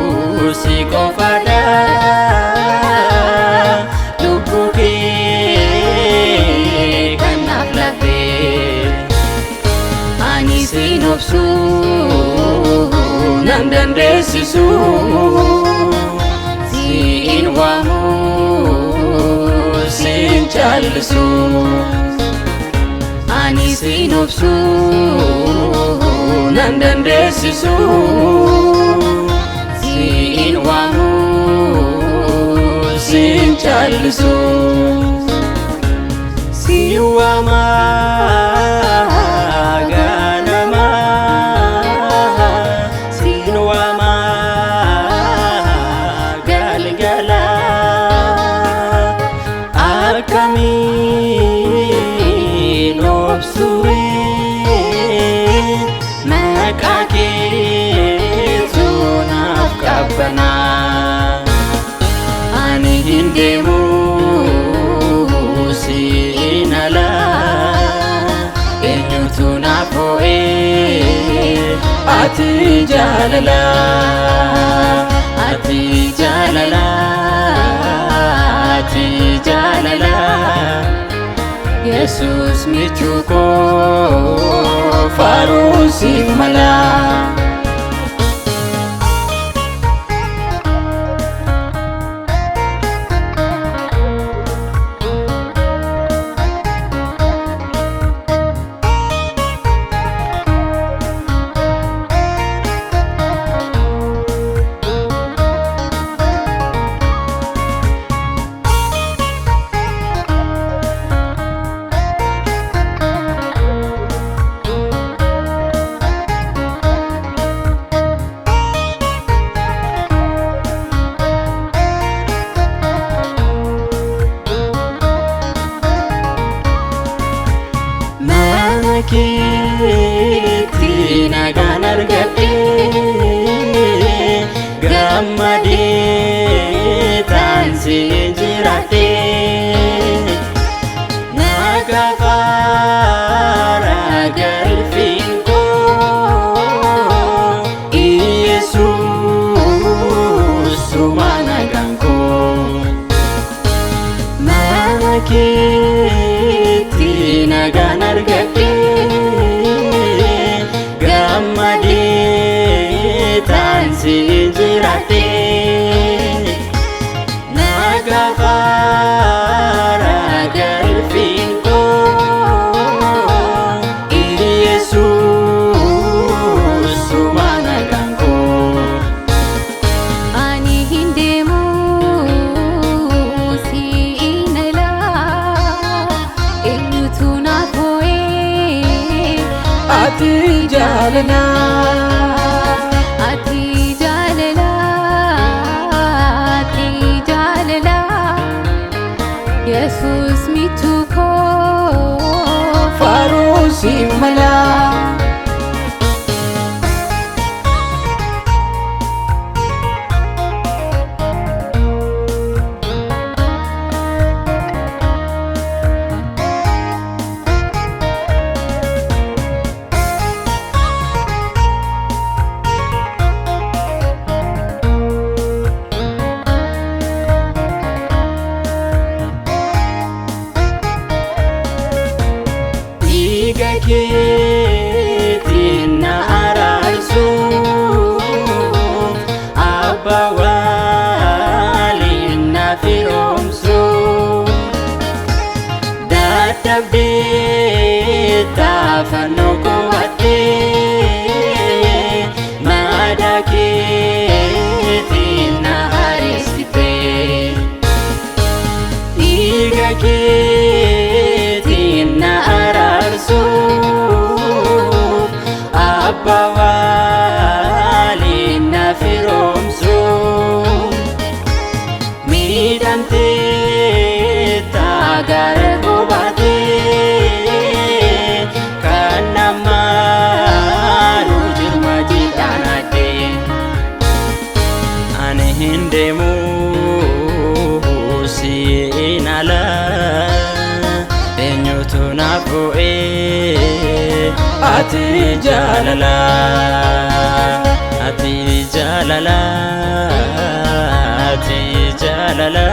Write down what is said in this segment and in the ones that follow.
Yesus qofadha lubbuu kee kan naaf laate ani siin obsuu nan dandeessisu siin waamuu siin caallisu ani siin obsuu nan dandeessisu siin waamuu siin caallisu siin waamaa ganamaa siin waamaa galgala akkamiin obsuu maqaa keetu naaf qabbana ani hin deemu siin ala eenyutu naaf ho'ee ati jaalala ati jaalala ati jaalala Yesus michuu koo faaruu siif mala keetti nagaan argadhe gammadee taansiin jiraadhe nagaa faara galfiin koo Yesus suma nagaan koo mana keetti nagaan argadhe gammadee taansiin jiraadhe nagaa faara galfiin koo Yesus suma nagaan koo ani hin deemu siin ala eenyutu naaf ho'ee ati jaalala ati jaalala ati jaalala Yesus michuu koo faaruu siif mala dhiiga keetiin na araarsuuf abbaa waliin na firoomsuuf dadhabdee taafannoo qabadhee maadaa keetiin na hareessite dhiiga keetiin na araarsuuf abbaa waliin na firoomsuuf miidhamtee taagara gobaatee kan namaa jirma jidhaanadhee ani hin deemu siin ala eenyutu naaf ho'ee ati jaalala ati jaalala ati jaalala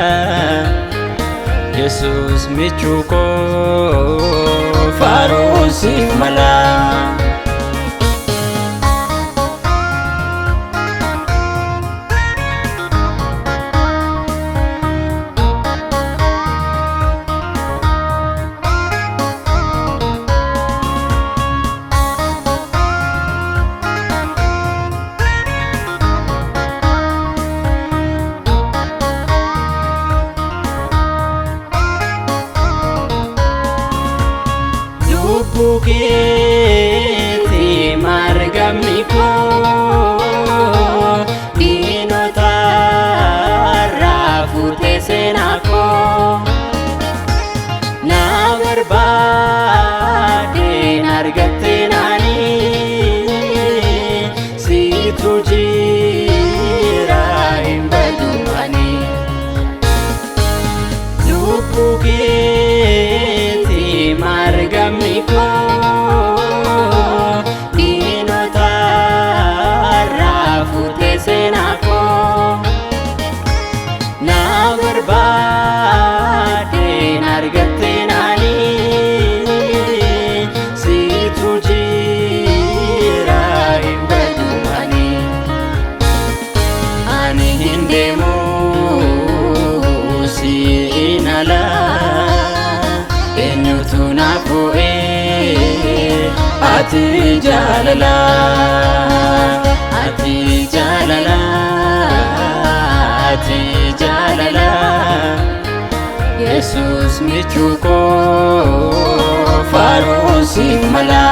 Yesus michuu koo faaruun siif mala. Bukiti margamni koo diinota irraa fuutee seenaa koo na barbaadeen argatte naanii siitu jira hin badu ani lubbuu keetti margamni koo barbaadeen argatte naanii siitu jira hin badu ani hin deemu siin ala eenyutu naaf bu'ee ati jaalala ati jaalala ati jaalala Yesus michuu koo faaruun siif mala.